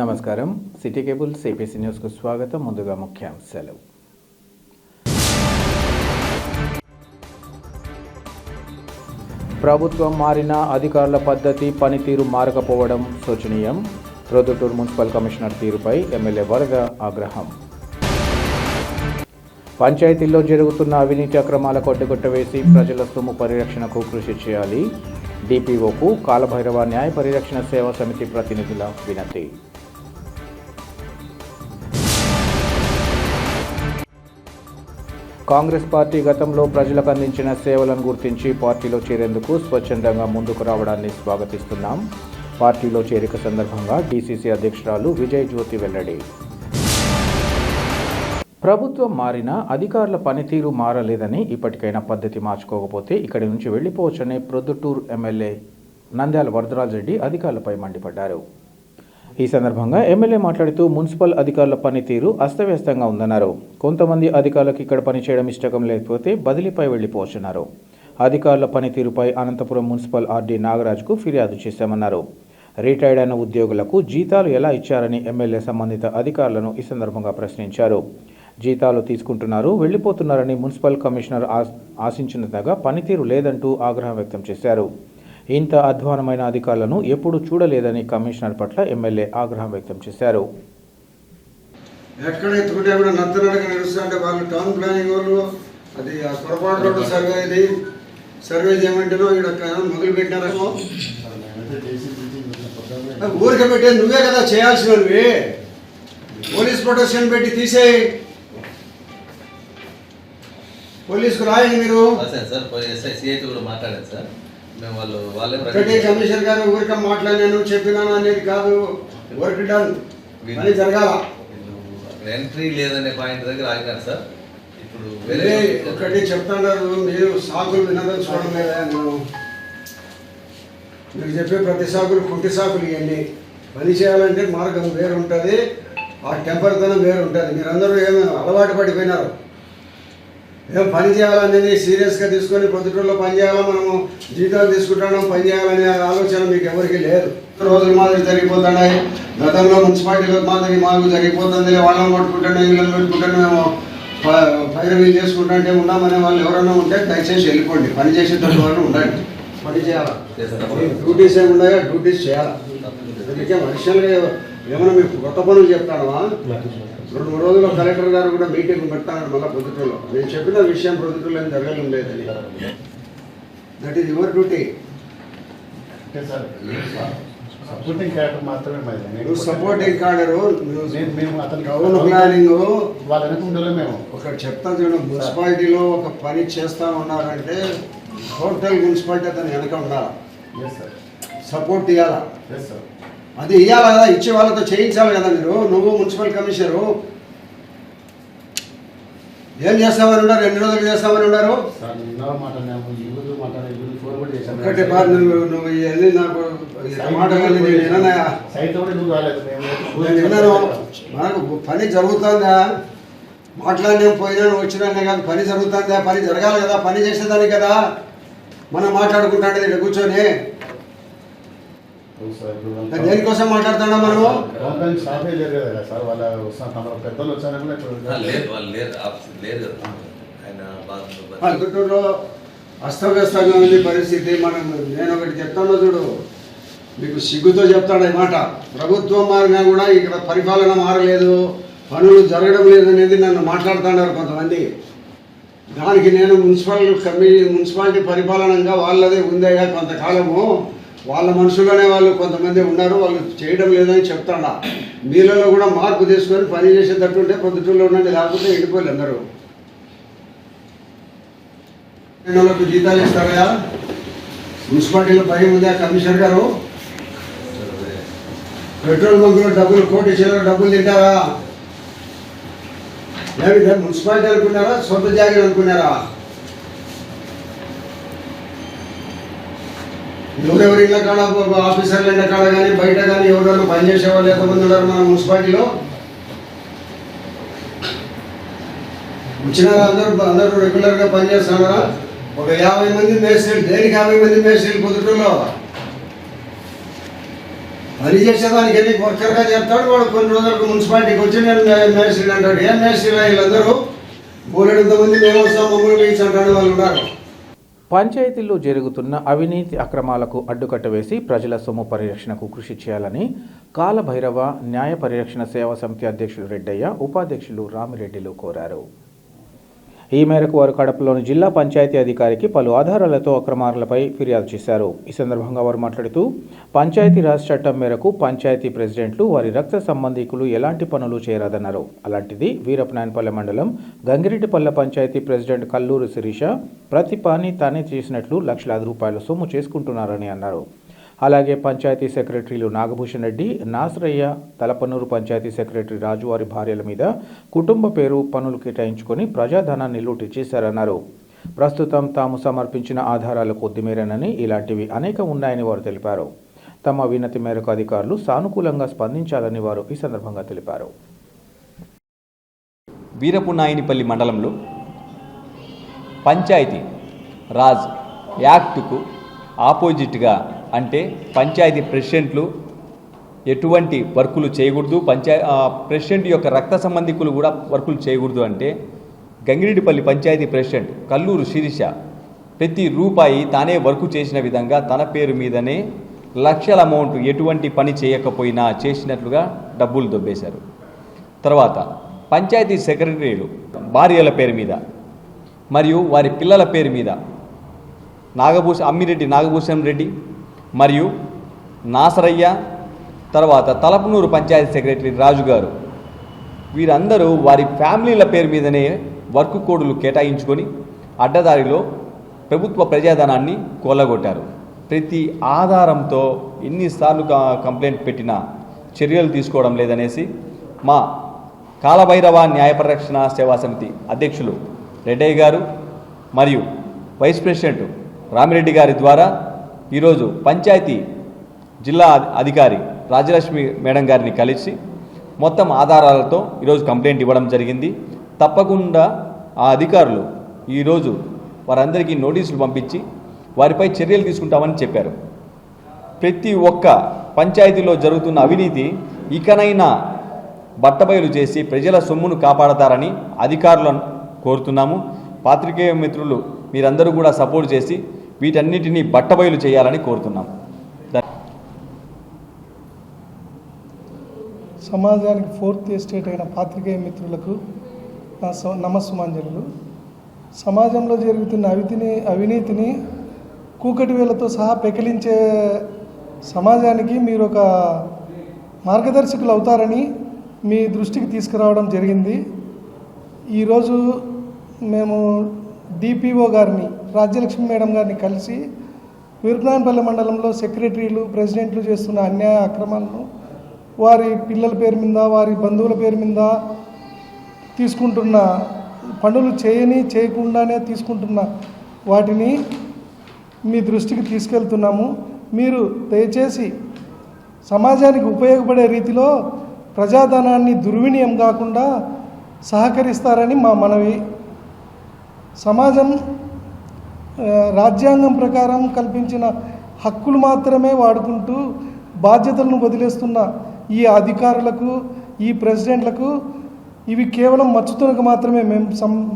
నమస్కారం. City cable CPC న్యూస్కు స్వాగతం. ముందుగా ముఖ్యాంశాలు. ప్రభుత్వం మారిన అధికారుల పద్ధతి పనితీరు మారకపోవడం శోచనీయం. ప్రొద్దుటూరు మున్సిపల్ కమిషనర్ తీరుపై ఎమ్మెల్యే వరద ఆగ్రహం. పంచాయతీల్లో జరుగుతున్న అవినీతి అక్రమాలకు అడ్డుకట్టవేసి ప్రజల సొమ్ము పరిరక్షణకు కృషి చేయాలి. డిపిఓకు కాలభైరవ న్యాయ పరిరక్షణ సేవా సమితి ప్రతినిధుల వినతి. కాంగ్రెస్ పార్టీ గతంలో ప్రజలకు అందించిన సేవలను గుర్తించి పార్టీలో చేరేందుకు స్వచ్ఛందంగా ముందుకు రావడాన్ని స్వాగతిస్తున్నాం. పార్టీలో చేరిక సందర్భంగా డీసీసీ అధ్యక్షురాలు విజయ్ జ్యోతి వెల్లడి. ప్రభుత్వం మారినా అధికారుల పనితీరు మారలేదని, ఇప్పటికైనా పద్ధతి మార్చుకోకపోతే ఇక్కడి నుంచి వెళ్లిపోవచ్చని ప్రొద్దుటూరు ఎమ్మెల్యే నంద్యాల వరదరాజ్ రెడ్డి అధికారులపై మండిపడ్డారు. ఈ సందర్భంగా ఎమ్మెల్యే మాట్లాడుతూ మున్సిపల్ అధికారుల పనితీరు అస్తవ్యస్తంగా ఉందన్నారు. కొంతమంది అధికారులకు ఇక్కడ పనిచేయడం ఇష్టం లేకపోతే బదిలీపై వెళ్లిపోవచ్చన్నారు. అధికారుల పనితీరుపై అనంతపురం మున్సిపల్ ఆర్డీ నాగరాజ్కు ఫిర్యాదు చేశామన్నారు. రిటైర్డ్ అయిన ఉద్యోగులకు జీతాలు ఎలా ఇచ్చారని ఎమ్మెల్యే సంబంధిత అధికారులను ఈ సందర్భంగా ప్రశ్నించారు. జీతాలు తీసుకుంటున్నారు, వెళ్లిపోతున్నారని మున్సిపల్ కమిషనర్ ఆశించినంతగా పనితీరు లేదంటూ ఆగ్రహం వ్యక్తం చేశారు. ఇంత అధ్వానమైన అధికారులను ఎప్పుడూ చూడలేదని కమిషనర్ పట్ల ఎమ్మెల్యే ఆగ్రహం వ్యక్తం చేశారు. ఎక్కడ ఎత్తుకుంటే కూడా నత్తనడక నడుస్తుంటే వాళ్ళు టౌన్ ప్లానింగ్ వాళ్ళు అది ఆ పొరపాటు సర్వే చేయమంటేనో ఇక్కడ మొదలు పెట్టినారేమో. ఊరికే పెట్టే నువ్వే కదా చేయాల్సినవి. పోలీస్ ప్రొటెక్షన్ పెట్టి తీసేయి. పోలీసుకు రాయండి మీరు. కమిషనర్ గారు ఊరికే మాట్లాడాను చెప్పినాను అనేది కాదు. వర్క్ డన్ పని జరగాల. ఎంట్రీ లేదనే పాయింట్ దగ్గర ఆగినారు సార్. ఇప్పుడు ఒకటి చెప్తున్నారు, మీరు సాకులు వినదలుచుకోవడం లేదా? మీరు చెప్పే ప్రతి సాకులు కుంటి సాకులు ఇవన్నీ. పని చేయాలంటే మార్గం వేరు ఉంటుంది, ఆ టెంపర్తనం వేరు ఉంటుంది. మీరందరూ ఏమైనా అలవాటు పడిపోయినారు. ఏం పని చేయాలనేది సీరియస్గా తీసుకొని పొద్దుటూరులో పని చేయాలా, మనము జీతాలు తీసుకుంటాం పని చేయాలనే ఆలోచన మీకు ఎవరికి లేదు. రోజులు మాదిరి జరిగిపోతున్నాయి. గతంలో మున్సిపాలిటీలో మాదిరి మాకు జరిగిపోతుంది. వాళ్ళని పట్టుకుంటాను, ఇళ్ళని పెట్టుకుంటాను, మేము పైరవీలు చేసుకుంటుంటే ఉన్నామనే వాళ్ళు ఎవరైనా ఉంటే దయచేసి వెళ్ళిపోండి. పని చేసేటట్టు వాళ్ళు ఉండండి. పని చేయాలా, డ్యూటీస్ ఏమి ఉన్నాయో డ్యూటీస్ చేయాలా. అందుకే మనుషులుగా ఏమైనా మీకు కొత్త పనులు చెప్తానవా? 2-3 రోజుల్లో కలెక్టర్ గారు కూడా మీటింగ్ పెడతాను మళ్ళీ పొద్దుటూరులో. నేను చెప్పిన విషయం పొద్దుటూరులో ఏం జరగడం లేదని. That is your duty. Supporting cadre మాత్రమే. నువ్వు సపోర్టింగ్ క్యాడరు, టౌన్ ప్లానింగ్ మేము ఒకటి చెప్తాను చూడండి. మున్సిపాలిటీలో ఒక పని చేస్తూ ఉన్నారంటే టోటల్ మున్సిపాలిటీ అతను వెనక ఉండాలి. సపోర్ట్ ఇవ్వాలా, అది ఇవ్వాలి కదా. ఇచ్చే వాళ్ళతో చేయించాలి కదా. నువ్వు మున్సిపల్ కమిషనరు ఏం చేస్తామని ఉన్నారు? 2 రోజులు చేస్తామని ఉన్నారు. ఒకటి బాగా నువ్వు వెళ్ళి నాకు మాటలు విన్నాను. మనకు పని జరుగుతుందా? మాట్లాడినా పోయినా వచ్చినా కాదు, పని జరుగుతుందా? పని జరగాలి కదా. పని చేసేదాన్ని కదా మనం మాట్లాడుకుంటాంటే ఇక్కడ కూర్చొని. దేనికోసం మాట్లాడుతున్నా మనము? గుంటూరులో అస్తవ్యస్తంగా ఉంది పరిస్థితి. నేను ఒకటి చెప్తాను చూడు, మీకు సిగ్గుతో చెప్తాడు ఈ మాట. ప్రభుత్వం మారినా కూడా ఇక్కడ పరిపాలన మారలేదు, పనులు జరగడం లేదనేది నన్ను మాట్లాడుతున్నారు కొంతమంది. దానికి నేను మున్సిపాలిటీ పరిపాలనంగా వాళ్ళదే ఉందయ్యా కొంతకాలము. వాళ్ళ మనుషుల్లోనే వాళ్ళు కొంతమంది ఉన్నారు, వాళ్ళు చేయడం లేదని చెప్తాడా. మీలలో కూడా మార్పు తీసుకొని పని చేసేటట్టుంటే పొద్దుటూరులో ఉండండి, లేకపోతే వెళ్ళిపోయి అందరూ. వాళ్ళకు జీతాలు ఇస్తారా? మున్సిపాలిటీలో భయం ఉందా కమిషనర్ గారు? పెట్రోల్ బంకులో డబ్బులు కోటి చిల్లర డబ్బులు తింటారా? లేకపోతే మున్సిపాలిటీ అనుకున్నారా, సొంత జాగ్రత్త అనుకున్నారా? ఎవరెవరి ఇళ్ళ కాడ, ఆఫీసర్ల ఇళ్ళ కాడ కానీ బయట కానీ ఎవరైనా పనిచేసే వాళ్ళు ఎంతమంది ఉన్నారు మన మున్సిపాలిటీలో? వచ్చినారా? అందరూ రెగ్యులర్గా పనిచేస్తున్నారా? ఒక 50 మంది మేస్త్రీలు. దేనికి 50 మంది మేస్త్రీలు పొద్దుటూరులో? పని చేసేదానికి ఎన్ని వర్కర్గా చెప్తాడు వాడు. కొన్ని రోజులకు మున్సిపాలిటీకి వచ్చి నేను మేస్త్రీలు అంటాడు. ఏం మేస్త్రీలు వీళ్ళందరూ మూడెంతమంది మేము వస్తాం మమ్మల్ని వేయించి అంటాడు వాళ్ళు ఉన్నారు. పంచాయతీల్లో జరుగుతున్న అవినీతి అక్రమాలకు అడ్డుకట్ట వేసి ప్రజల సొమ్ము పరిరక్షణకు కృషి చేయాలని కాలభైరవ న్యాయ పరిరక్షణ సేవా సమితి అధ్యక్షులు రెడ్డయ్య, ఉపాధ్యక్షులు రామిరెడ్డిలు కోరారు. ఈ మేరకు వారు కడపలోని జిల్లా పంచాయతీ అధికారికి పలు ఆధారాలతో అక్రమాలపై ఫిర్యాదు చేశారు. ఈ సందర్భంగా వారు మాట్లాడుతూ పంచాయతీరాజ్ చట్టం మేరకు పంచాయతీ ప్రెసిడెంట్లు వారి రక్త సంబంధికులు ఎలాంటి పనులు చేయరాదన్నారు. అలాంటిది వీరపనాయనపల్లె మండలం గంగిరెడ్డిపల్లె పంచాయతీ ప్రెసిడెంట్ కల్లూరు శిరీష ప్రతి పని తానే చేసినట్లు లక్షలాది రూపాయల సొమ్ము చేసుకుంటున్నారని అన్నారు. అలాగే పంచాయతీ సెక్రటరీలు నాగభూషణ్ రెడ్డి, నాసరయ్య, తలపనూరు పంచాయతీ సెక్రటరీ రాజు వారి భార్యల మీద కుటుంబ పేరు పనులు కేటాయించుకొని ప్రజాధనాన్ని లూటీ చేశారన్నారు. ప్రస్తుతం తాము సమర్పించిన ఆధారాలు కొద్దిమేరేనని, ఇలాంటివి అనేకం ఉన్నాయని వారు తెలిపారు. తమ వినతి మేరకు అధికారులు సానుకూలంగా స్పందించాలని వారు ఈ సందర్భంగా తెలిపారు. వీరపునాయనిపల్లి మండలంలో పంచాయతీ రాజ్ యాక్టుకు ఆపోజిట్గా అంటే పంచాయతీ ప్రెసిడెంట్లు ఎటువంటి వర్కులు చేయకూడదు, ప్రెసిడెంట్ యొక్క రక్త సంబంధికులు కూడా వర్కులు చేయకూడదు అంటే గంగిరెడ్డిపల్లి పంచాయతీ ప్రెసిడెంట్ కల్లూరు శిరీష ప్రతి రూపాయి తానే వర్కు చేసిన విధంగా తన పేరు మీదనే లక్షల అమౌంట్ ఎటువంటి పని చేయకపోయినా చేసినట్లుగా డబ్బులు దొబ్బేశారు. తర్వాత పంచాయతీ సెక్రటరీలు భార్యల పేరు మీద మరియు వారి పిల్లల పేరు మీద అమ్మిరెడ్డి నాగభూషణ్ రెడ్డి మరియు నాసరయ్య, తర్వాత తలపనూరు పంచాయతీ సెక్రటరీ రాజు గారు వీరందరూ వారి ఫ్యామిలీల పేరు మీదనే వర్క్ కోడ్లు కేటాయించుకొని అడ్డదారిలో ప్రభుత్వ ప్రజాధనాన్ని కొల్లగొట్టారు. ప్రతి ఆధారంతో ఎన్నిసార్లు కంప్లైంట్ పెట్టినా చర్యలు తీసుకోవడం లేదనేసి మా కాలభైరవ న్యాయ పరిరక్షణ సేవా సమితి అధ్యక్షులు రెడ్డయ్య గారు మరియు వైస్ ప్రెసిడెంట్ రామిరెడ్డి గారి ద్వారా ఈరోజు పంచాయతీ జిల్లా అధికారి రాజలక్ష్మి మేడం గారిని కలిసి మొత్తం ఆధారాలతో ఈరోజు కంప్లైంట్ ఇవ్వడం జరిగింది. తప్పకుండా ఆ అధికారులు ఈరోజు వారందరికీ నోటీసులు పంపించి వారిపై చర్యలు తీసుకుంటామని చెప్పారు. ప్రతి ఒక్క పంచాయతీలో జరుగుతున్న అవినీతి ఇకనైనా బట్టబయలు చేసి ప్రజల సొమ్మును కాపాడతారని అధికారులను కోరుతున్నాము. పాత్రికేయ మిత్రులు మీరందరూ కూడా సపోర్ట్ చేసి వీటన్నిటినీ బట్టబయలు చేయాలని కోరుతున్నాం. సమాజానికి ఫోర్త్ ఎస్టేట్ అయిన పాత్రికేయ మిత్రులకు నా నమస్సుమాంజలు. సమాజంలో జరుగుతున్న అవినీతిని కూకటి వేలతో సహా పెకిలించే సమాజానికి మీరు ఒక మార్గదర్శకులు అవుతారని మీ దృష్టికి తీసుకురావడం జరిగింది. ఈరోజు మేము డిపిఓ గారిని రాజ్యలక్ష్మి మేడం గారిని కలిసి వీరపనాయనపల్లి మండలంలో సెక్రటరీలు ప్రెసిడెంట్లు చేస్తున్న అన్యాయ అక్రమాలను వారి పిల్లల పేరు మీద వారి బంధువుల పేరు మీద తీసుకుంటున్న పనులు చేయకుండానే తీసుకుంటున్న వాటిని మీ దృష్టికి తీసుకెళ్తున్నాము. మీరు దయచేసి సమాజానికి ఉపయోగపడే రీతిలో ప్రజాధనాన్ని దుర్వినియోగం కాకుండా సహకరిస్తారని మా మనవి. సమాజం రాజ్యాంగం ప్రకారం కల్పించిన హక్కులు మాత్రమే వాడుకుంటూ బాధ్యతలను వదిలేస్తున్న ఈ అధికారులకు, ఈ ప్రెసిడెంట్లకు ఇవి కేవలం మచ్చుతునకు మాత్రమే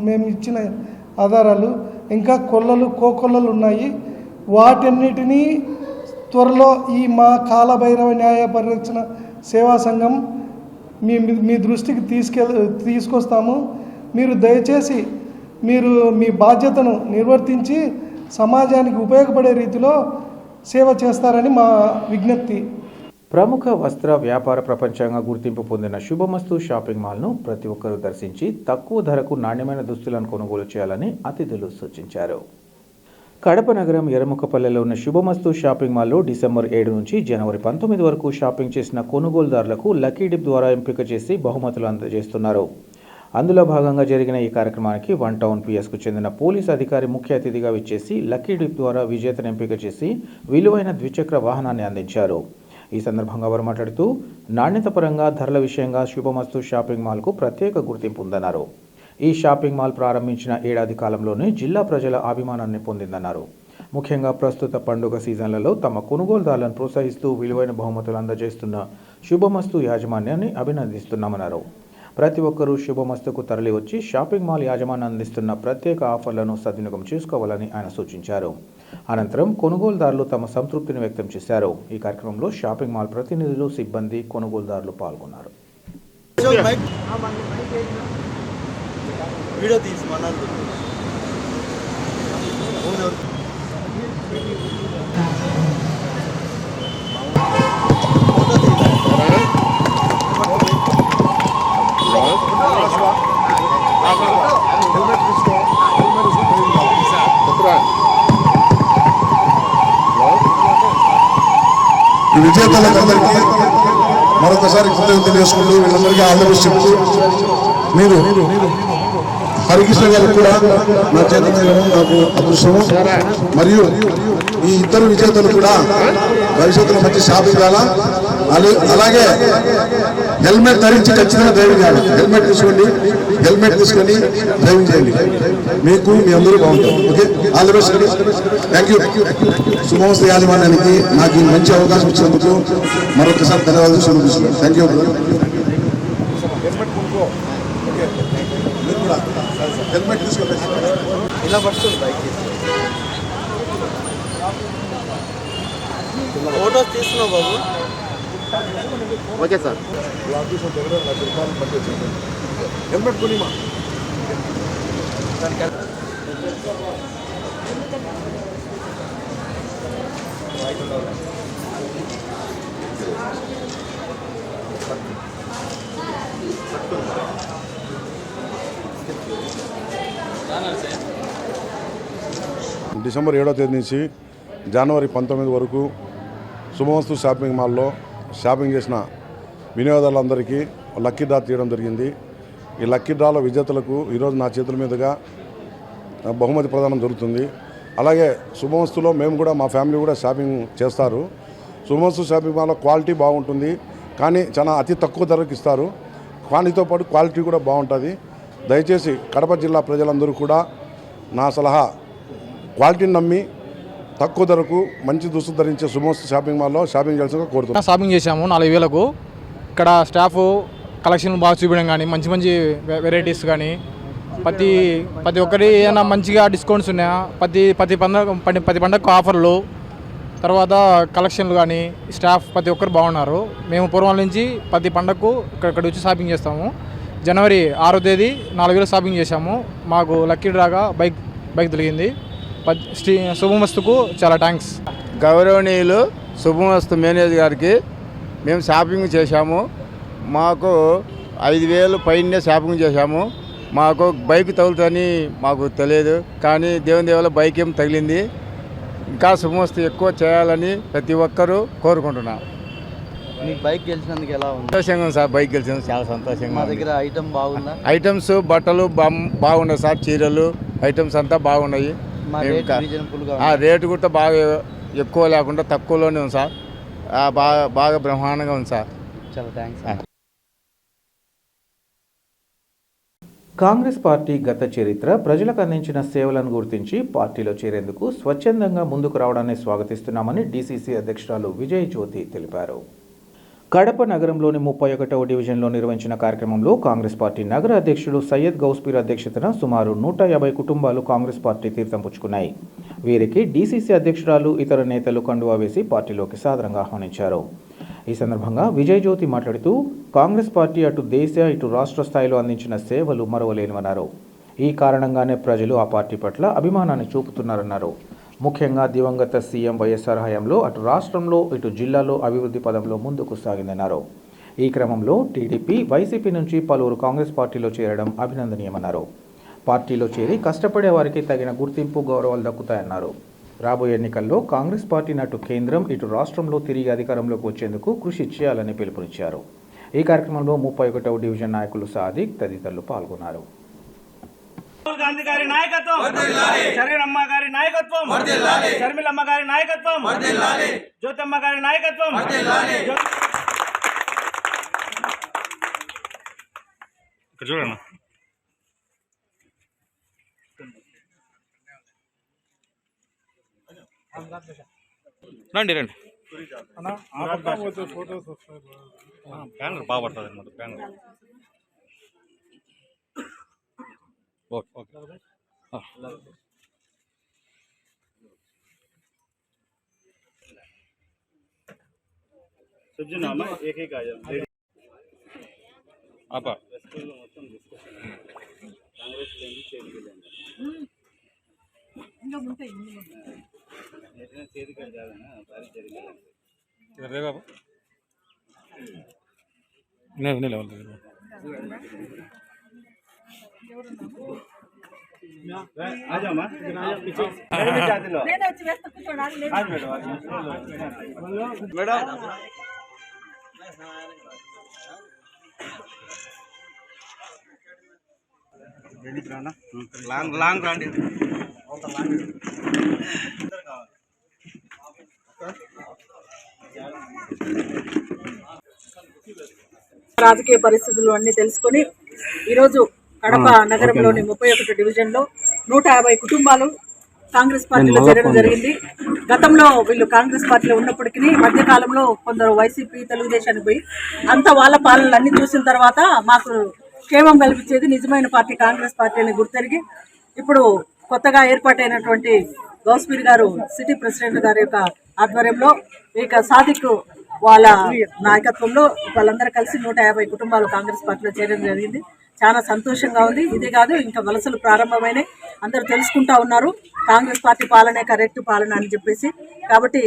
మేము ఇచ్చిన ఆధారాలు. ఇంకా కోకొల్లలు ఉన్నాయి. వాటన్నిటినీ త్వరలో ఈ మా కాలభైరవ న్యాయ పరిరక్షణ సేవా సంఘం మీ దృష్టికి తీసుకొస్తాము. మీరు దయచేసి మీ బాధ్యతను నిర్వర్తించి సమాజానికి ఉపయోగపడే రీతిలో సేవ చేస్తారని మా విజ్ఞప్తి. ప్రముఖ వస్త్ర వ్యాపార ప్రపంచంగా గుర్తింపు పొందిన శుభమస్తు షాపింగ్ మాల్ను ప్రతి ఒక్కరూ దర్శించి తక్కువ ధరకు నాణ్యమైన దుస్తులను కొనుగోలు చేయాలని అతిథులు సూచించారు. కడప నగరం ఎర్రముకపల్లెలో ఉన్న శుభమస్తు షాపింగ్ మాల్లో డిసెంబర్ 7 నుంచి జనవరి 19 వరకు షాపింగ్ చేసిన కొనుగోలుదారులకు లక్కీ డిప్ ద్వారా ఎంపిక చేసి బహుమతులు అందజేస్తున్నారు. అందులో భాగంగా జరిగిన ఈ కార్యక్రమానికి 1 టౌన్ పిఎస్కు చెందిన పోలీస్ అధికారి ముఖ్య అతిథిగా విచ్చేసి లక్కీ డిప్ ద్వారా విజేతను ఎంపిక చేసి విలువైన ద్విచక్ర వాహనాన్ని అందించారు. ఈ సందర్భంగా వారు మాట్లాడుతూ నాణ్యత పరంగా ధరల విషయంగా శుభమస్తు షాపింగ్ మాల్కు ప్రత్యేక గుర్తింపు ఉందన్నారు. ఈ షాపింగ్ మాల్ ప్రారంభించిన ఏడాది కాలంలోనే జిల్లా ప్రజల అభిమానాన్ని పొందిందన్నారు. ముఖ్యంగా ప్రస్తుత పండుగ సీజన్లలో తమ కొనుగోలుదారులను ప్రోత్సహిస్తూ విలువైన బహుమతులు అందజేస్తున్న శుభమస్తు యాజమాన్యాన్ని అభినందిస్తున్నామన్నారు. ప్రతి ఒక్కరూ శుభమస్తుకు తరలివచ్చి షాపింగ్ మాల్ యాజమాన్యం అందిస్తున్న ప్రత్యేక ఆఫర్లను సద్వినియోగం చేసుకోవాలని ఆయన సూచించారు. అనంతరం కొనుగోలుదారులు తమ సంతృప్తిని వ్యక్తం చేశారు. ఈ కార్యక్రమంలో షాపింగ్ మాల్ ప్రతినిధులు, సిబ్బంది, కొనుగోలుదారులు పాల్గొన్నారు. ఈ విజేతలందరికీ మరొకసారి కృతజ్ఞతలు తెలియజేసుకుంటూ వీళ్ళందరికీ ఆల్ ది బెస్ట్ చెప్తూ మీరు హరికృష్ణ గారికి కూడా నా చేత నాకు అదృష్టము. మరియు ఈ ఇద్దరు విజేతలు కూడా భవిష్యత్తులో మంచి షాపింగ్ చేయాలా. అలాగే హెల్మెట్ ధరించి ఖచ్చితంగా డ్రైవింగ్ చేయాలి. హెల్మెట్ తీసుకొని డ్రైవింగ్ చేయండి. మీకు మీ అందరూ బాగుంటారు. Okay, all the best. Thank you. శుభమస్తు యాజమాన్యానికి నాకు ఈ మంచి అవకాశం ఇచ్చినందుకు మరొకసారి ధన్యవాదాలు సమర్పిస్తున్నాను. Thank you. హెల్మెట్ తీసుకోండి. ఇలా పడుతుంది బైక్ ఫోటోస్ తీస్తున్నావు బాబు. Okay sir. హెల్మెట్ కొనిమా. డిసెంబర్ 7వ తేదీ నుంచి జనవరి 19 వరకు శుభమస్తు షాపింగ్ మాల్లో షాపింగ్ చేసిన వినియోగదారులందరికీ లక్కీ డ్రా తీయడం జరిగింది. ఈ లక్కీ డ్రాలో విజేతలకు ఈరోజు నా చేతుల మీదుగా బహుమతి ప్రదానం జరుగుతుంది. అలాగే శుభమస్తులో మేము కూడా మా ఫ్యామిలీ కూడా షాపింగ్ చేస్తారు. శుభమస్తు షాపింగ్ మాల్లో క్వాలిటీ బాగుంటుంది, కానీ చాలా అతి తక్కువ ధరకు ఇస్తారు. క్వాలిటీతో పాటు క్వాలిటీ కూడా బాగుంటుంది. దయచేసి కడప జిల్లా ప్రజలందరూ కూడా నా సలహా క్వాలిటీని నమ్మి తక్కువ ధరకు మంచి దుస్తులు ధరించే శుభమస్తు షాపింగ్ మాల్లో షాపింగ్ చేయాల్సిందిగా కోరుతున్నాను. షాపింగ్ చేశాము 4000కు. ఇక్కడ స్టాఫ్ కలెక్షన్లు బాగా చూపించడం కానీ మంచి మంచి వెరైటీస్ కానీ ప్రతి ఒక్కరి ఏమైనా మంచిగా డిస్కౌంట్స్ ఉన్నాయా, ప్రతి పండగకు ఆఫర్లు, తర్వాత కలెక్షన్లు కానీ స్టాఫ్ ప్రతి ఒక్కరు బాగున్నారు. మేము పూర్వం నుంచి ప్రతి పండగకు ఇక్కడ వచ్చి షాపింగ్ చేస్తాము. జనవరి 6వ తేదీ 4000 షాపింగ్ చేశాము. మాకు లక్కీ డ్రాగా బైక్ దొరికింది. శుభమస్తుకు చాలా థ్యాంక్స్. గౌరవనీయులు శుభమస్తు మేనేజర్ గారికి మేము షాపింగ్ చేశాము. మాకు 5000 పైనే షాపింగ్ చేశాము. మాకు బైక్ తగులుతుందని మాకు తెలియదు, కానీ దేవుని దేవల బైక్ ఏం తగిలింది. ఇంకా శుభమస్తు ఎక్కువ చేయాలని ప్రతి ఒక్కరూ కోరుకుంటున్నాం. మీకు బైక్ గెలిచినందుకు ఎలా ఉంది? సంతోషంగా ఉంది సార్. బైక్ గెలిచినందుకు చాలా సంతోషంగా. మా దగ్గర ఐటమ్ బాగుందా? ఐటమ్స్ బట్టలు బాగున్నాయి సార్. చీరలు ఐటమ్స్ అంతా బాగున్నాయి. రేటు కూడా బాగా ఎక్కువ లేకుండా తక్కువలోనే ఉంది సార్. బాగా బ్రహ్మాండంగా ఉంది సార్. చాలా థ్యాంక్స్. కాంగ్రెస్ పార్టీ గత చరిత్ర, ప్రజలకు అందించిన సేవలను గుర్తించి పార్టీలో చేరేందుకు స్వచ్ఛందంగా ముందుకు రావడాన్ని స్వాగతిస్తున్నామని డీసీసీ అధ్యక్షురాలు విజయ్ జ్యోతి తెలిపారు. కడప నగరంలోని 31వ డివిజన్లో నిర్వహించిన కార్యక్రమంలో కాంగ్రెస్ పార్టీ నగర అధ్యక్షుడు సయ్యద్ గౌస్పీర్ అధ్యక్షతన సుమారు 150 కుటుంబాలు కాంగ్రెస్ పార్టీ తీర్థం పుచ్చుకున్నాయి. వీరికి డీసీసీ అధ్యక్షురాలు, ఇతర నేతలు కండువా వేసి పార్టీలోకి సాదరంగా ఆహ్వానించారు. ఈ సందర్భంగా విజయ్ జ్యోతి మాట్లాడుతూ కాంగ్రెస్ పార్టీ అటు దేశ ఇటు రాష్ట్ర స్థాయిలో అందించిన సేవలు మరువలేనివన్నారు. ఈ కారణంగానే ప్రజలు ఆ పార్టీ పట్ల అభిమానాన్ని చూపుతున్నారన్నారు. ముఖ్యంగా దివంగత సీఎం వైఎస్ఆర్ హయాంలో అటు రాష్ట్రంలో ఇటు జిల్లాలో అభివృద్ధి పదంలో ముందుకు సాగిందన్నారు. ఈ క్రమంలో టీడీపీ, వైసీపీ నుంచి పలువురు కాంగ్రెస్ పార్టీలో చేరడం అభినందనీయమన్నారు. పార్టీలో చేరి కష్టపడే వారికి తగిన గుర్తింపు, గౌరవాలు దక్కుతాయన్నారు. రాబోయే ఎన్నికల్లో కాంగ్రెస్ పార్టీని అటు కేంద్రం ఇటు రాష్ట్రంలో తిరిగి అధికారంలోకి వచ్చేందుకు కృషి చేయాలని పిలుపునిచ్చారు. ఈ కార్యక్రమంలో 31వ డివిజన్ నాయకులు సాదిక్ తదితరులు పాల్గొన్నారు. గాంధీ గారి నాయకత్వం, శర్మిలమ్మ గారి నాయకత్వం, శర్మిలమ్మ గారి నాయకత్వం, జ్యోతమ్మ గారి నాయకత్వం. చూడన్నా రండి రండి బ్యానర్ బాగా పడుతుంది అనమాట బ్యానర్. ఓకే ఓకే आपा లాంగ్ రాండి. రాజకీయ పరిస్థితులు అన్ని తెలుసుకొని ఈరోజు కడప నగరంలోని 31 డివిజన్లో 150 కుటుంబాలు కాంగ్రెస్ పార్టీలో చేరడం జరిగింది. గతంలో వీళ్ళు కాంగ్రెస్ పార్టీలో ఉన్నప్పటికీ మధ్యకాలంలో కొందరు వైసీపీ తెలుగుదేశానికి పోయి అంత వాళ్ళ పాలనలు అన్ని చూసిన తర్వాత మాకు క్షేమం కల్పించేది నిజమైన పార్టీ కాంగ్రెస్ పార్టీ అని గుర్తెరిగి ఇప్పుడు కొత్తగా ఏర్పాటైనటువంటి గౌస్పీర్ గారు సిటీ ప్రెసిడెంట్ గారి యొక్క ఆధ్వర్యంలో ఇక సాదిక్ వాళ్ళ నాయకత్వంలో వాళ్ళందరూ కలిసి 150 కుటుంబాలు కాంగ్రెస్ పార్టీలో చేరడం జరిగింది. చాలా సంతోషంగా ఉంది. ఇదే కాదు ఇంకా వలసలు ప్రారంభమైనాయి. అందరూ తెలుసుకుంటా ఉన్నారు కాంగ్రెస్ పార్టీ పాలనే కరెక్ట్ పాలన అని చెప్పేసి. కాబట్టి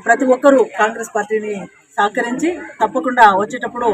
ప్రతి ఒక్కరూ కాంగ్రెస్ పార్టీని సహకరించి తప్పకుండా వచ్చేటప్పుడు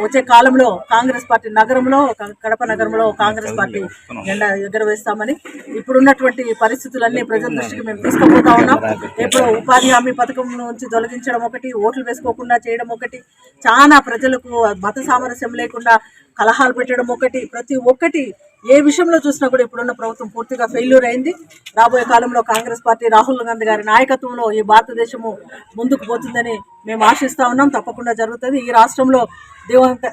వచ్చే కాలంలో కాంగ్రెస్ పార్టీ నగరంలో కడప నగరంలో కాంగ్రెస్ పార్టీ జెండా ఎగరవేస్తామని ఇప్పుడున్నటువంటి పరిస్థితులన్నీ ప్రజల దృష్టికి మేము తీసుకుపోతా ఉన్నాం. ఇప్పుడు ఉపాధి హామీ పథకం నుంచి తొలగించడం ఒకటి, ఓట్లు వేసుకోకుండా చేయడం ఒకటి, చాలా ప్రజలకు మత సామరస్యం లేకుండా కలహాలు పెట్టడం ఒకటి, ప్రతి ఒక్కటి ఏ విషయంలో చూసినా కూడా ఇప్పుడున్న ప్రభుత్వం పూర్తిగా ఫెయిల్యూర్ అయింది. రాబోయే కాలంలో కాంగ్రెస్ పార్టీ రాహుల్ గాంధీ గారి నాయకత్వంలో ఈ భారతదేశము ముందుకు పోతుందని మేము ఆశిస్తా ఉన్నాం. తప్పకుండా జరుగుతుంది. ఈ రాష్ట్రంలో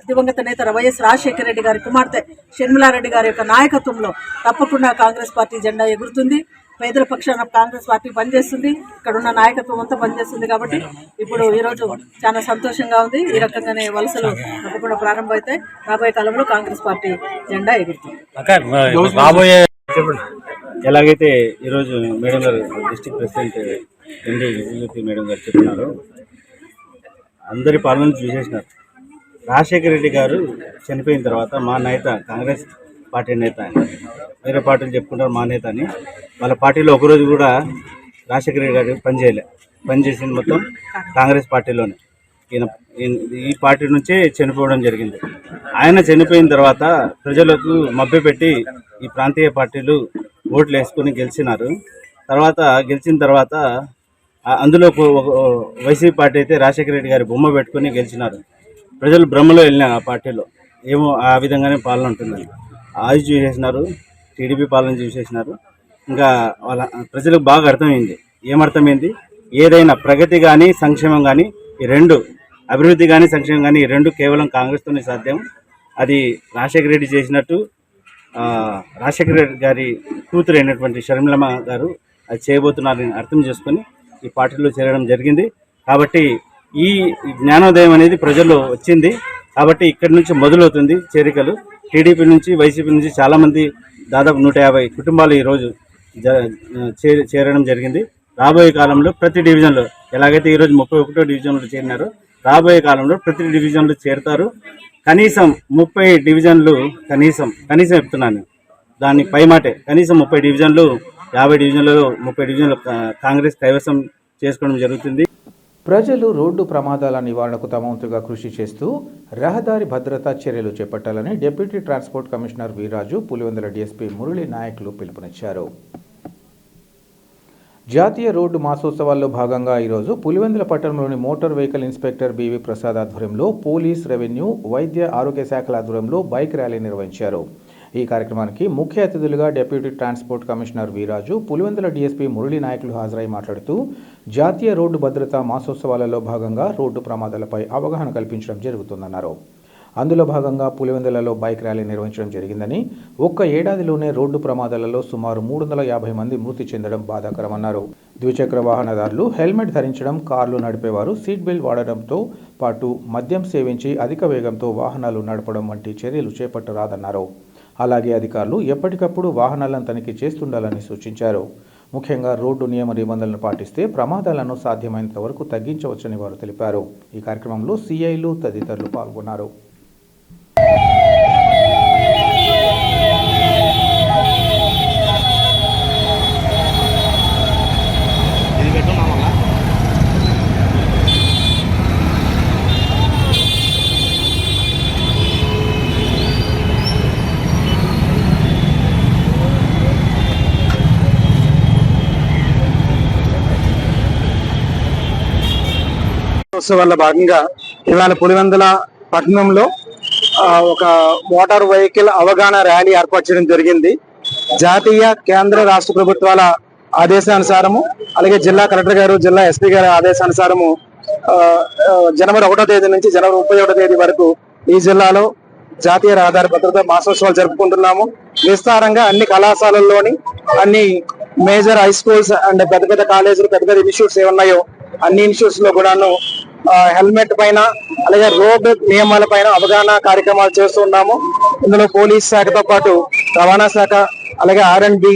దివంగత నేత వైఎస్ రాజశేఖర రెడ్డి గారి కుమార్తె షర్మిలారెడ్డి గారి యొక్క నాయకత్వంలో తప్పకుండా కాంగ్రెస్ పార్టీ జెండా ఎగురుతుంది. పేదల పక్షాన కాంగ్రెస్ పార్టీ పనిచేస్తుంది. ఇక్కడ ఉన్న నాయకత్వం అంతా పనిచేస్తుంది. కాబట్టి ఇప్పుడు ఈరోజు చాలా సంతోషంగా ఉంది. ఈ రకంగానే వలసలు తప్పకుండా ప్రారంభమవుతాయి. రాబోయే కాలంలో కాంగ్రెస్ పార్టీ జెండా ఎగురుతుంది. ఎలాగైతే ఈరోజు మేడం గారు డిస్ట్రిక్ట్ ప్రెసిడెంట్ ఎండి విజయజ్యోతి మేడం గారు చెప్తున్నారు, అందరి పాలన చూసేసినారు. రాజశేఖర రెడ్డి గారు చనిపోయిన తర్వాత మా నేత కాంగ్రెస్ పార్టీ నేత, వేరే పార్టీలు చెప్పుకుంటారు మా నేత అని, వాళ్ళ పార్టీలో ఒకరోజు కూడా రాజశేఖర రెడ్డి గారు పనిచేసింది మొత్తం కాంగ్రెస్ పార్టీలోనే. ఈ పార్టీ నుంచే చనిపోవడం జరిగింది. ఆయన చనిపోయిన తర్వాత ప్రజలకు మభ్యపెట్టి ఈ ప్రాంతీయ పార్టీలు ఓట్లు వేసుకొని గెలిచినారు. గెలిచిన తర్వాత అందులో వైసీపీ పార్టీ అయితే రాజశేఖర రెడ్డి గారి బొమ్మ పెట్టుకొని గెలిచినారు. ప్రజలు భ్రమలో వెళ్ళినారు ఆ పార్టీలో, ఏమో ఆ విధంగానే పాలన ఉంటుందని. అది చూసేసినారు, టీడీపీ పాలన చూసేసినారు. ఇంకా వాళ్ళ ప్రజలకు బాగా అర్థమైంది. ఏమర్థమైంది? ఏదైనా ప్రగతి కానీ సంక్షేమం కానీ ఈ రెండు, అభివృద్ధి కానీ సంక్షేమం కానీ ఈ రెండు కేవలం కాంగ్రెస్తోనే సాధ్యం. అది రాజశేఖర రెడ్డి చేసినట్టు రాజశేఖర రెడ్డి గారి కూతురు అయినటువంటి షర్మిలమ్మ గారు అది చేయబోతున్నారని అర్థం చేసుకొని ఈ పార్టీలో చేరడం జరిగింది. కాబట్టి ఈ జ్ఞానోదయం అనేది ప్రజల్లో వచ్చింది. కాబట్టి ఇక్కడి నుంచి మొదలవుతుంది చేరికలు. టీడీపీ నుంచి వైసీపీ నుంచి చాలామంది దాదాపు 150 కుటుంబాలు ఈరోజు చేరడం జరిగింది. రాబోయే కాలంలో ప్రతి డివిజన్లో ఎలాగైతే ఈరోజు 31 డివిజన్లో చేరినారో రాబోయే కాలంలో ప్రతి డివిజన్లో చేరుతారు. కనీసం 30 డివిజన్లు కనీసం చెప్తున్నాను, దాన్ని పైమాటే కనీసం 30 డివిజన్లు 50 డివిజన్లలో 30 డివిజన్లు కాంగ్రెస్ కైవసం చేసుకోవడం జరుగుతుంది. ప్రజలు రోడ్డు ప్రమాదాల నివారణకు తమ వంతుగా కృషి చేస్తూ రహదారి భద్రతా చర్యలు చేపట్టాలని deputy transport commissioner Veerraju, Pulivendula DSP Murali నాయకులు పిలుపునిచ్చారు. జాతీయ రోడ్డు మాసోత్సవాల్లో భాగంగా ఈరోజు పులివెందుల పట్టణంలోని motor vehicle inspector BV Prasad ఆధ్వర్యంలో పోలీస్, రెవెన్యూ, వైద్య ఆరోగ్య శాఖల ఆధ్వర్యంలో బైక్ ర్యాలీ నిర్వహించారు. ఈ కార్యక్రమానికి ముఖ్య అతిథులుగా deputy transport commissioner Veerraju, Pulivendula DSP Murali నాయకులు హాజరై మాట్లాడుతూ జాతీయ రోడ్డు భద్రతా మాసోత్సవాలలో భాగంగా రోడ్డు ప్రమాదాలపై అవగాహన కల్పించడం జరుగుతుందన్నారు. అందులో భాగంగా పులివెందులలో బైక్ ర్యాలీ నిర్వహించడం జరిగిందని, ఒక్క ఏడాదిలోనే రోడ్డు ప్రమాదాలలో సుమారు 350 మంది మృతి చెందడం బాధాకరమన్నారు. ద్విచక్ర వాహనదారులు హెల్మెట్ ధరించడం, కార్లు నడిపేవారు సీట్ బెల్ట్ వాడడంతో పాటు మద్యం సేవించి అధిక వేగంతో వాహనాలు నడపడం వంటి చర్యలు చేపట్టరాదన్నారు. అలాగే అధికారులు ఎప్పటికప్పుడు వాహనాలను తనిఖీ చేస్తుండాలని సూచించారు. ముఖ్యంగా రోడ్డు నియమ నిబంధనలను పాటిస్తే ప్రమాదాలను సాధ్యమైనంత వరకు తగ్గించవచ్చని వారు తెలిపారు. ఈ కార్యక్రమంలో సిఐలు తదితరులు పాల్గొన్నారు. ఉత్సవాల్లో భాగంగా ఇవాళ పులివెందుల పట్టణంలో ఒక మోటార్ వెహికల్ అవగాహన ర్యాలీ ఏర్పాటు చేయడం జరిగింది. జాతీయ, కేంద్ర, రాష్ట్ర ప్రభుత్వాల ఆదేశానుసారము, అలాగే జిల్లా కలెక్టర్ గారు, జిల్లా ఎస్పీ గారి ఆదేశానుసారము జనవరి 1వ తేదీ నుంచి జనవరి 31వ తేదీ వరకు ఈ జిల్లాలో జాతీయ రహదారి భద్రతా మాసోత్సవాలు జరుపుకుంటున్నాము. విస్తారంగా అన్ని కళాశాలల్లోని, అన్ని మేజర్ హై స్కూల్స్ అండ్ పెద్ద పెద్ద కాలేజీలు, పెద్ద పెద్ద ఇన్స్టిట్యూట్స్ ఏమున్నాయో అన్ని ఇన్స్టిట్యూట్స్ లో కూడాను హెల్మెట్ పైన, అలాగే రోడ్డు నియమాల పైన అవగాహన కార్యక్రమాలు చేస్తున్నాము. ఇందులో పోలీస్ శాఖతో పాటు రవాణా శాఖ, అలాగే R&B,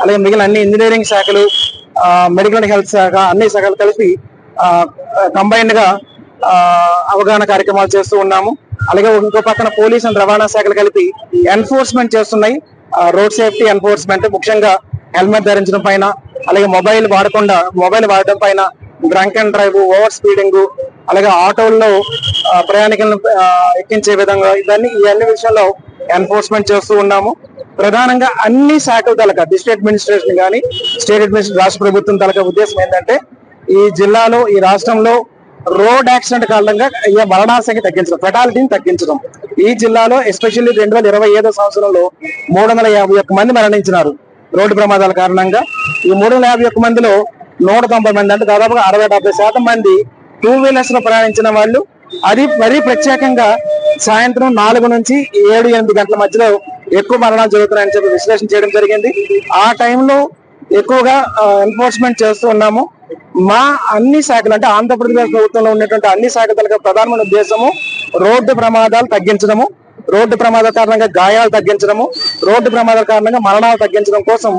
అలాగే మిగిలిన అన్ని ఇంజనీరింగ్ శాఖలు, మెడికల్ అండ్ హెల్త్ శాఖ, అన్ని శాఖలు కలిపి కంబైన్డ్ గా అవగాహన కార్యక్రమాలు చేస్తూ ఉన్నాము. అలాగే ఇంకో పక్కన పోలీస్ అండ్ రవాణా శాఖలు కలిపి ఎన్ఫోర్స్మెంట్ చేస్తున్నాయి. రోడ్ సేఫ్టీ ఎన్ఫోర్స్మెంట్, ముఖ్యంగా హెల్మెట్ ధరించడం పైన, అలాగే మొబైల్ వాడడం పైన, drunk and drive, over speeding, అలాగే ఆటోల్లో ప్రయాణికులను ఎక్కించే విధంగా ఈ అన్ని విషయాల్లో ఎన్ఫోర్స్మెంట్ చేస్తూ ఉన్నాము. ప్రధానంగా అన్ని శాఖల తలక, డిస్ట్రిక్ట్ అడ్మినిస్ట్రేషన్ కానీ, స్టేట్ అడ్మినిస్ట్రేషన్, రాష్ట్ర ప్రభుత్వం తలక ఉద్దేశం ఏంటంటే ఈ జిల్లాలో, ఈ రాష్ట్రంలో రోడ్ యాక్సిడెంట్ కారణంగా అయ్యే మరణాల సంఖ్య తగ్గించడం, ఫెటాలిటీని తగ్గించడం. ఈ జిల్లాలో ఎస్పెషల్లీ 2025 సంవత్సరంలో 351 మంది మరణించినారు రోడ్డు ప్రమాదాల కారణంగా. ఈ 351 మందిలో 190 మంది, అంటే దాదాపుగా 60-70% మంది 2 వీలర్స్ లో ప్రయాణించిన వాళ్ళు. అది మరీ ప్రత్యేకంగా సాయంత్రం 4 నుంచి 7-8 గంటల మధ్యలో ఎక్కువ మరణాలు జరుగుతున్నాయని చెప్పి విశ్లేషణ చేయడం జరిగింది. ఆ టైంలో ఎక్కువగా ఎన్ఫోర్స్మెంట్ చేస్తూ ఉన్నాము. మా అన్ని శాఖలు, అంటే ఆంధ్రప్రదేశ్ ప్రభుత్వంలో ఉన్నటువంటి అన్ని శాఖల ప్రధానమైన ఉద్దేశము రోడ్డు ప్రమాదాలు తగ్గించడము, రోడ్డు ప్రమాదాల కారణంగా గాయాలు తగ్గించడము, రోడ్డు ప్రమాదాల కారణంగా మరణాలు తగ్గించడం కోసం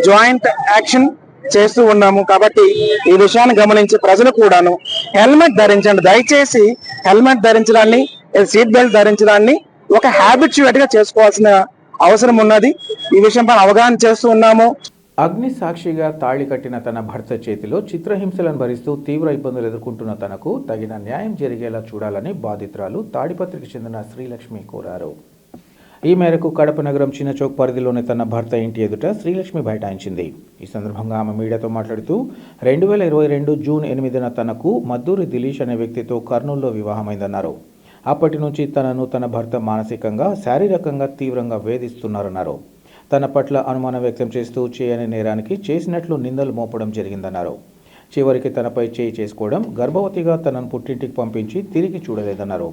జాయింట్ యాక్షన్ చేస్తూ ఉన్నాము. కాబట్టి ఈ విషయాన్ని గమనించి ప్రజలు కూడాను హెల్మెట్ ధరించండి. దయచేసి హెల్మెట్ ధరించడాన్ని, సీట్ బెల్ట్ ధరించడాన్ని ఒక హ్యాబిచువేట్ గా చేసుకోవాల్సిన అవసరం ఉన్నది. ఈ విషయంపై అవగాహన చేస్తూ ఉన్నాము. అగ్ని సాక్షిగా తాళి కట్టిన తన భర్త చేతిలో చిత్రహింసలను భరిస్తూ తీవ్ర ఇబ్బందులు ఎదుర్కొంటున్న తనకు తగిన న్యాయం జరిగేలా చూడాలని బాధితురాలు తాడిపత్రికి చెందిన శ్రీలక్ష్మి కోరారు. ఈ మేరకు కడప నగరం చిన్నచౌక్ పరిధిలోని తన భర్త ఇంటి ఎదుట శ్రీలక్ష్మి బైఠాయించింది. ఈ సందర్భంగా ఆమె మీడియాతో మాట్లాడుతూ 2022 జూన్ 8న తనకు మద్దూరి దిలీష్ అనే వ్యక్తితో కర్నూలులో వివాహమైందన్నారు. అప్పటి నుంచి తనను తన భర్త మానసికంగా, శారీరకంగా తీవ్రంగా వేధిస్తున్నారన్నారు. తన పట్ల అనుమానం వ్యక్తం చేస్తూ చేయని నేరానికి చేసినట్లు నిందలు మోపడం జరిగిందన్నారు. చివరికి తనపై చేయి చేసుకోవడం, గర్భవతిగా తనను పుట్టింటికి పంపించి తిరిగి చూడలేదన్నారు.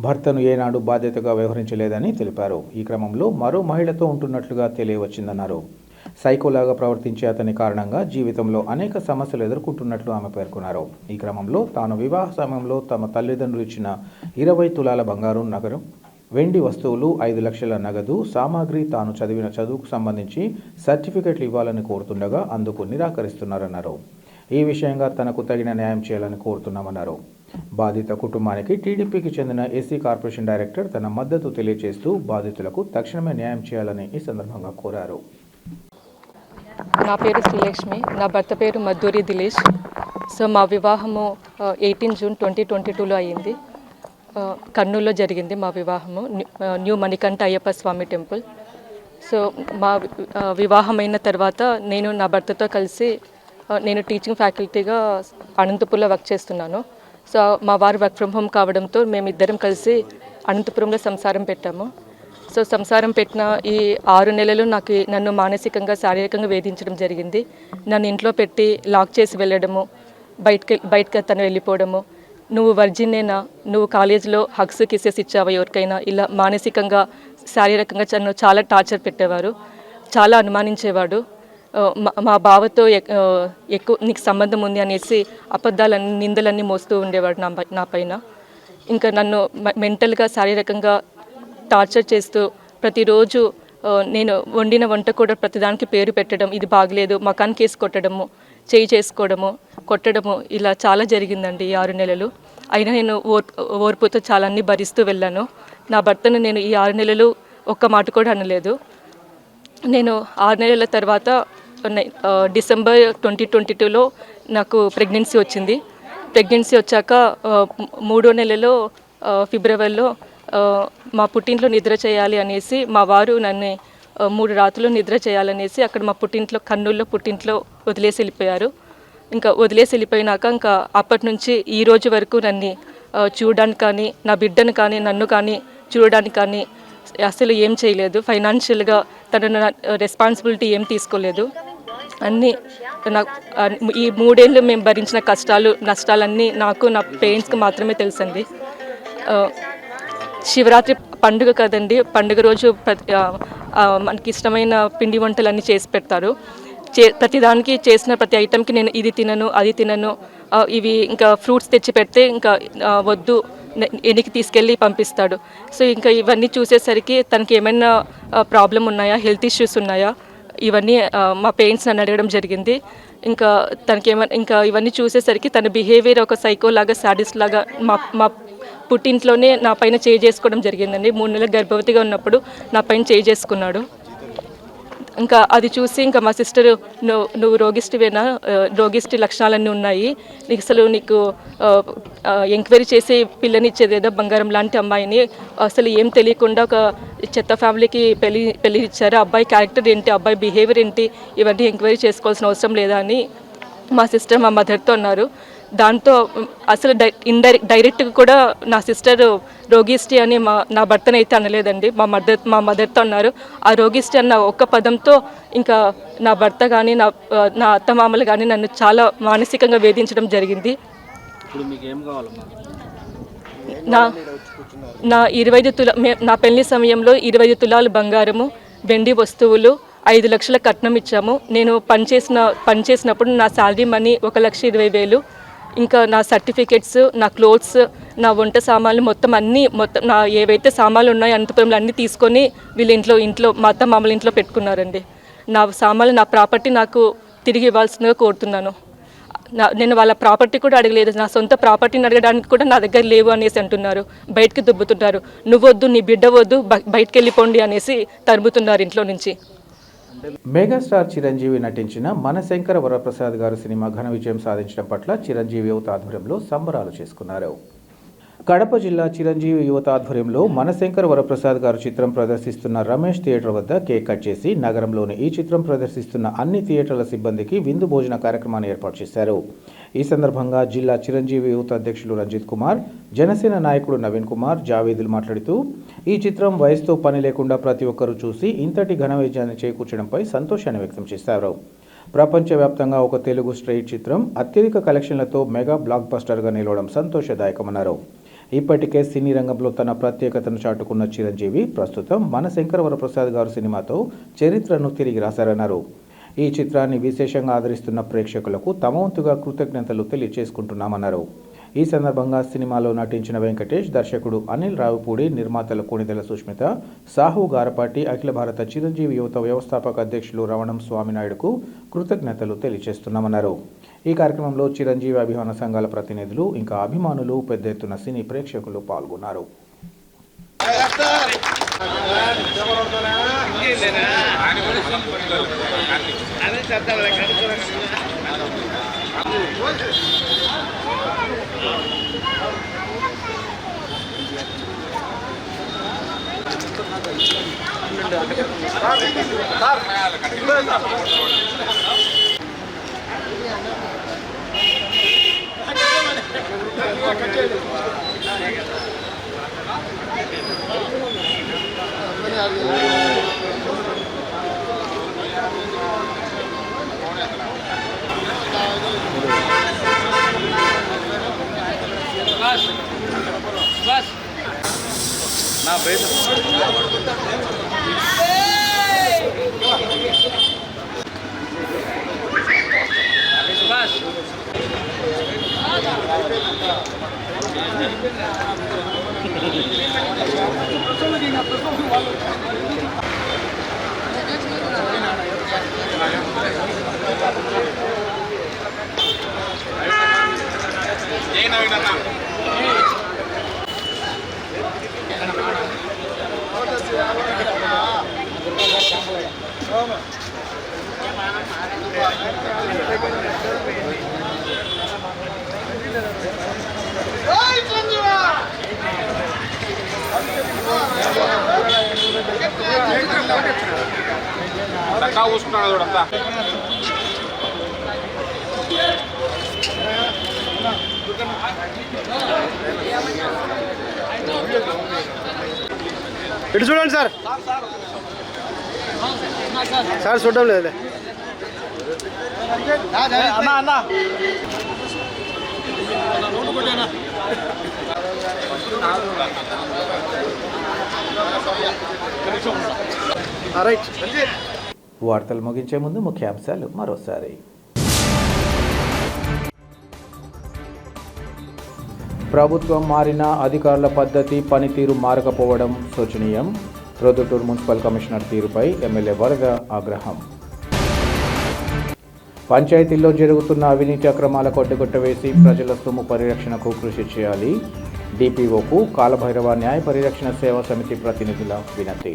భర్తను ఏనాడు బాధ్యతగా వ్యవహరించలేదని తెలిపారు. ఈ క్రమంలో మరో మహిళతో ఉంటున్నట్లుగా తెలియవచ్చిందన్నారు. సైకోలాగా ప్రవర్తించే అతని కారణంగా జీవితంలో అనేక సమస్యలు ఎదుర్కొంటున్నట్లు ఆమె పేర్కొన్నారు. ఈ క్రమంలో తాను వివాహ సమయంలో తమ తల్లిదండ్రులు ఇచ్చిన 20 తులాల బంగారు నగరం, వెండి వస్తువులు, 5 లక్షల నగదు సామాగ్రి, తాను చదివిన చదువుకు సంబంధించి సర్టిఫికెట్లు ఇవ్వాలని కోరుతుండగా అందుకు నిరాకరిస్తున్నారన్నారు. ఈ విషయంగా తనకు తగిన న్యాయం చేయాలని కోరుతున్నామన్నారు. బాధిత కుటుంబానికి టీడీపీకి చెందిన ఎస్సీ కార్పొరేషన్ డైరెక్టర్ తన మద్దతు తెలియజేస్తూ బాధితులకు తక్షణమే న్యాయం చేయాలని ఈ సందర్భంగా కోరారు. నా పేరు శ్రీలక్ష్మి, నా భర్త పేరు మద్దూరి దిలీష్. సో మా వివాహము 18 జూన్ 2022లో అయ్యింది. కర్నూలులో జరిగింది మా వివాహము, న్యూ మణికంఠ అయ్యప్ప స్వామి టెంపుల్. సో మా వివాహమైన తర్వాత నేను నా భర్తతో కలిసి, నేను టీచింగ్ ఫ్యాకల్టీగా అనంతపురంలో వర్క్ చేస్తున్నాను. సో మా వారు వర్క్ ఫ్రమ్ హోమ్ కావడంతో మేమిద్దరం కలిసి అనంతపురంలో సంసారం పెట్టాము. సో సంసారం పెట్టిన ఈ 6 నెలలు నన్ను మానసికంగా, శారీరకంగా వేధించడం జరిగింది. నన్ను ఇంట్లో పెట్టి లాక్ చేసి వెళ్ళడము, బయటకి తను వెళ్ళిపోవడము, నువ్వు వర్జిన్నేనా, నువ్వు కాలేజీలో హగ్స్ కిసెస్ ఇచ్చావా ఎవరికైనా, ఇలా మానసికంగా, శారీరకంగా నన్ను చాలా టార్చర్ పెట్టేవారు. చాలా అనుమానించేవాడు. మా బావతో ఎక్కువ నీకు సంబంధం ఉంది అనేసి అబద్ధాలన్నీ నిందలన్నీ మోస్తూ ఉండేవాడు నా పైన. ఇంకా నన్ను మెంటల్గా శారీరకంగా టార్చర్ చేస్తూ ప్రతిరోజు నేను వండిన వంట కూడా ప్రతిదానికి పేరు పెట్టడం, ఇది బాగలేదు, మకాన్ కేసు కొట్టడము, చేయి చేసుకోవడము, కొట్టడము, ఇలా చాలా జరిగిందండి ఈ 6 నెలలు. అయినా నేను ఓర్పుతో చాలా అన్ని భరిస్తూ వెళ్ళాను. నా భర్తను నేను ఈ 6 నెలలు ఒక్క మాట కూడా అనలేదు. నేను 6 నెలల తర్వాత డిసెంబర్ 2022లో నాకు ప్రెగ్నెన్సీ వచ్చింది. ప్రెగ్నెన్సీ వచ్చాక 3వ నెలలో ఫిబ్రవరిలో మా పుట్టింట్లో నిద్ర చేయాలి అనేసి మా వారు నన్ను 3 రాత్రులు నిద్ర చేయాలనేసి అక్కడ మా పుట్టింట్లో కర్నూలులో పుట్టింట్లో వదిలేసి వెళ్ళిపోయారు. ఇంకా వదిలేసి వెళ్ళిపోయినాక ఇంకా అప్పటి నుంచి ఈ రోజు వరకు నన్ను చూడడానికి కానీ, నా బిడ్డను కానీ, నన్ను కానీ చూడడానికి కానీ అసలు ఏం చేయలేదు. ఫైనాన్షియల్గా తన రెస్పాన్సిబిలిటీ ఏం తీసుకోలేదు. అన్నీ నాకు ఈ 3 ఏళ్ళు మేము భరించిన కష్టాలు నష్టాలన్నీ నాకు నా పేరెంట్స్కి మాత్రమే తెలుసండి. శివరాత్రి పండుగ కదండి, పండుగ రోజు మనకి ఇష్టమైన పిండి వంటలన్నీ చేసి పెడతారు. ప్రతిదానికి చేసిన ప్రతి ఐటెంకి నేను ఇది తినను, అది తినను, ఇవి ఇంకా ఫ్రూట్స్ తెచ్చి పెడితే ఇంకా వద్దు, ఎనికి తీసుకెళ్ళి పంపిస్తాడు. సో ఇంకా ఇవన్నీ చూసేసరికి తనకి ఏమైనా ప్రాబ్లం ఉన్నాయా, హెల్త్ ఇష్యూస్ ఉన్నాయా, ఇవన్నీ మా పేరెంట్స్ నన్ను అడగడం జరిగింది. ఇంకా తనకి ఇంకా ఇవన్నీ చూసేసరికి తన బిహేవియర్ ఒక సైకోలాగా, సాడిస్ట్ లాగా మా పుట్టింట్లోనే నా పైన చేయి చేసుకోవడం జరిగిందండి. 3 నెలల గర్భవతిగా ఉన్నప్పుడు నా పైన చేయి చేసుకున్నాడు. ఇంకా అది చూసి ఇంకా మా సిస్టర్, నువ్వు రోగిస్టివేనా, రోగిస్టి లక్షణాలన్నీ ఉన్నాయి, నీకు ఎంక్వైరీ చేసి పిల్లనిచ్చేది ఏదో బంగారం లాంటి అమ్మాయిని, అసలు ఏం తెలియకుండా ఒక చెత్త ఫ్యామిలీకి పెళ్లి ఇచ్చారు, అబ్బాయి క్యారెక్టర్ ఏంటి, అబ్బాయి బిహేవియర్ ఏంటి, ఇవన్నీ ఎంక్వైరీ చేసుకోవాల్సిన అవసరం లేదా అని మా సిస్టర్ మా మదర్తో అన్నారు. దాంతో అసలు డైరెక్ట్గా కూడా నా సిస్టర్ రోగిస్టి అని నా భర్తనైతే అనలేదండి, మా మదర్తో అన్నారు. ఆ రోగిస్టి అన్న ఒక్క పదంతో ఇంకా నా భర్త కానీ నా అత్తమామలు కానీ నన్ను చాలా మానసికంగా వేధించడం జరిగింది. నా 25 నా పెళ్లి సమయంలో 25 తులాలు బంగారము, వెండి వస్తువులు, 5 లక్షల కట్నం ఇచ్చాము. నేను పనిచేసినప్పుడు నా శాలరీ మనీ 1,20,000, ఇంకా నా సర్టిఫికెట్స్, నా క్లోత్స్, నా వంట సామాన్లు మొత్తం నా ఏవైతే సామాన్లు ఉన్నాయో అనంతపురంలో అన్నీ తీసుకొని వీళ్ళ ఇంట్లో మా అత్త మామల ఇంట్లో పెట్టుకున్నారండి. నా సామాన్లు, నా ప్రాపర్టీ నాకు తిరిగి ఇవ్వాల్సిందిగా కోరుతున్నాను. నేను వాళ్ళ ప్రాపర్టీ కూడా అడగలేదు, నా సొంత ప్రాపర్టీని అడగడానికి కూడా నా దగ్గర లేవు అనేసి అంటున్నారు. బయటకు దుబ్బుతున్నారు, నువ్వొద్దు, నీ బిడ్డ వద్దు, బయటకు వెళ్ళిపోండి అనేసి తరుముతున్నారు ఇంట్లో నుంచి. మెగాస్టార్ చిరంజీవి నటించిన మనశంకర వరప్రసాద్ గారు సినిమా ఘన విజయం సాధించడం పట్ల చిరంజీవి యువత ఆధ్వర్యంలో సంబరాలు చేసుకున్నారు. కడప జిల్లా చిరంజీవి యువత ఆధ్వర్యంలో మనశంకర వరప్రసాద్ గారు చిత్రం ప్రదర్శిస్తున్న రమేష్ థియేటర్ వద్ద కేక్ కట్ చేసి నగరంలోని ఈ చిత్రం ప్రదర్శిస్తున్న అన్ని థియేటర్ల సిబ్బందికి విందు భోజన కార్యక్రమాన్ని ఏర్పాటు చేశారు. ఈ సందర్భంగా జిల్లా చిరంజీవి యువత అధ్యక్షులు రంజిత్ కుమార్, జనసేన నాయకుడు నవీన్ కుమార్, జావేదులు మాట్లాడుతూ ఈ చిత్రం వయసుతో పని లేకుండా ప్రతి ఒక్కరూ చూసి ఇంతటి ఘన విజయాన్ని చేకూర్చడంపై సంతోషాన్ని వ్యక్తం చేశారు. ప్రపంచవ్యాప్తంగా ఒక తెలుగు స్ట్రైట్ చిత్రం అత్యధిక కలెక్షన్లతో మెగా బ్లాక్ బస్టర్గా నిలవడం సంతోషదాయకమన్నారు. ఇప్పటికే సినీ రంగంలో తన ప్రత్యేకతను చాటుకున్న చిరంజీవి ప్రస్తుతం మనశంకర వరప్రసాద్ గారు సినిమాతో చరిత్రను తిరిగి రాశారన్నారు. ఈ చిత్రాన్ని విశేషంగా ఆదరిస్తున్న ప్రేక్షకులకు తమ వంతుగా కృతజ్ఞతలు తెలియజేసుకుంటున్నామన్నారు. ఈ సందర్భంగా సినిమాలో నటించిన వెంకటేష్, దర్శకుడు అనిల్ రావుపూడి, నిర్మాతలు కొణిదెల సుష్మిత, సాహు గారపాటి, అఖిల భారత చిరంజీవి యువత వ్యవస్థాపక అధ్యక్షులు రవణం స్వామినాయుడుకు కృతజ్ఞతలు తెలియజేస్తున్నామన్నారు. ఈ కార్యక్రమంలో చిరంజీవి అభిమాన సంఘాల ప్రతినిధులు, ఇంకా అభిమానులు, పెద్ద ఎత్తున సినీ ప్రేక్షకులు పాల్గొన్నారు. నా బయట ఇటు చూడండి సార్. సార్ చూడడం లేదు. అన్నా అన్నా వార్తలు ముగించే ముందు ముఖ్యాంశాలు మరోసారి. ప్రభుత్వం మారిన అధికారుల పద్ధతి పనితీరు మారకపోవడం శోచనీయం. ప్రొద్దుటూరు మున్సిపల్ కమిషనర్ తీరుపై ఎమ్మెల్యే వరద ఆగ్రహం. పంచాయతీల్లో జరుగుతున్న అవినీతి అక్రమాలకు అడ్డుకట్టవేసి ప్రజల సొమ్ము పరిరక్షణకు కృషి చేయాలి. డిపిఓకు కాలభైరవ న్యాయ పరిరక్షణ సేవా సమితి ప్రతినిధుల వినతి.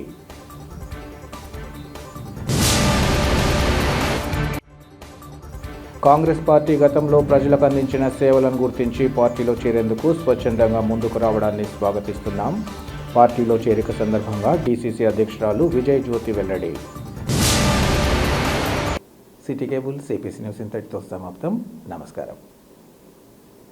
కాంగ్రెస్ పార్టీ గతంలో ప్రజలకు అందించిన సేవలను గుర్తించి పార్టీలో చేరేందుకు స్వచ్ఛందంగా ముందుకు రావడాన్ని స్వాగతిస్తున్నాం. పార్టీలో చేరిక సందర్భంగా డీసీసీ అధ్యక్షురాలు విజయ్ జ్యోతి వెల్లడి. సిటీ కేబుల్ సిపిసి న్యూస్ ఇంతటితో సమాప్తం. నమస్కారం.